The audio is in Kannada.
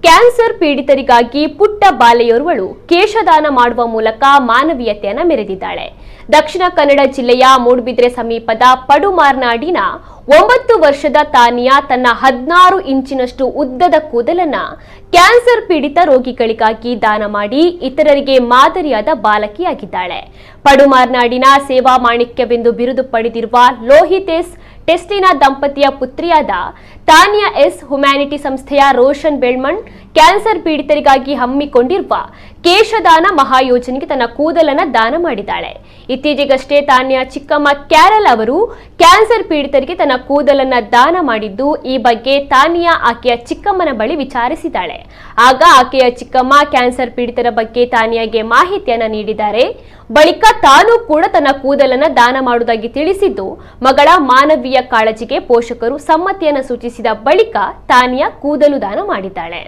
ಕ್ಯಾನ್ಸರ್ ಪೀಡಿತರಿಗಾಗಿ ಪುಟ್ಟ ಬಾಲೆಯೋರ್ವಳು ಕೇಶದಾನ ಮಾಡುವ ಮೂಲಕ ಮಾನವೀಯತೆಯನ್ನು ಮೆರೆದಿದ್ದಾಳೆ. ದಕ್ಷಿಣ ಕನ್ನಡ ಜಿಲ್ಲೆಯ ಮೂಡುಬಿದ್ರೆ ಸಮೀಪದ ಪಡುಮಾರ್ನಾಡಿನ 9 ವರ್ಷದ ತಾನಿಯಾ ತನ್ನ 16 ಇಂಚಿನಷ್ಟು ಉದ್ದದ ಕೂದಲನ್ನ ಕ್ಯಾನ್ಸರ್ ಪೀಡಿತ ರೋಗಿಗಳಿಗಾಗಿ ದಾನ ಮಾಡಿ ಇತರರಿಗೆ ಮಾದರಿಯಾದ ಬಾಲಕಿಯಾಗಿದ್ದಾಳೆ. ಪಡುಮಾರ್ನಾಡಿನ ಸೇವಾ ಮಾಣಿಕ್ಯವೆಂದು ಬಿರುದು ಪಡೆದಿರುವ ಲೋಹಿತೇಸ್ ಟೆಸ್ಟಿನಾ ದಂಪತಿಯ ಪುತ್ರಿಯಾದ ತಾನಿಯಾ ಎಸ್ ಹ್ಯುಮ್ಯಾನಿಟಿ ಸಂಸ್ಥೆಯ ರೋಷನ್ ಬೆಳ್ಮಣ್ ಕ್ಯಾನ್ಸರ್ ಪೀಡಿತರಿಗಾಗಿ ಹಮ್ಮಿಕೊಂಡಿರುವ ಕೇಶದಾನ ಮಹಾಯೋಜನೆಗೆ ತನ್ನ ಕೂದಲನ್ನು ದಾನ ಮಾಡಿದ್ದಾಳೆ. ಇತ್ತೀಚೆಗಷ್ಟೇ ತಾನಿಯಾ ಚಿಕ್ಕಮ್ಮ ಕ್ಯಾರಲ್ ಅವರು ಕ್ಯಾನ್ಸರ್ ಪೀಡಿತರಿಗೆ ತನ್ನ ಕೂದಲನ್ನ ದಾನ ಮಾಡಿದ್ದು, ಈ ಬಗ್ಗೆ ತಾನಿಯಾ ಆಕೆಯ ಚಿಕ್ಕಮ್ಮನ ಬಳಿ ವಿಚಾರಿಸಿದ್ದಾಳೆ. ಆಗ ಆಕೆಯ ಚಿಕ್ಕಮ್ಮ ಕ್ಯಾನ್ಸರ್ ಪೀಡಿತರ ಬಗ್ಗೆ ತಾನಿಯಾಗೆ ಮಾಹಿತಿಯನ್ನ ನೀಡಿದ್ದಾರೆ. ಬಳಿಕ ತಾನು ಕೂಡ ತನ್ನ ಕೂದಲನ್ನ ದಾನ ಮಾಡುವುದಾಗಿ ತಿಳಿಸಿದ್ದು, ಮಗಳ ಮಾನವೀಯ ಕಾಳಜಿಗೆ ಪೋಷಕರು ಸಮ್ಮತಿಯನ್ನು ಸೂಚಿಸಿದ ಬಳಿಕ ತಾನಿಯಾ ಕೂದಲು ದಾನ ಮಾಡಿದ್ದಾಳೆ.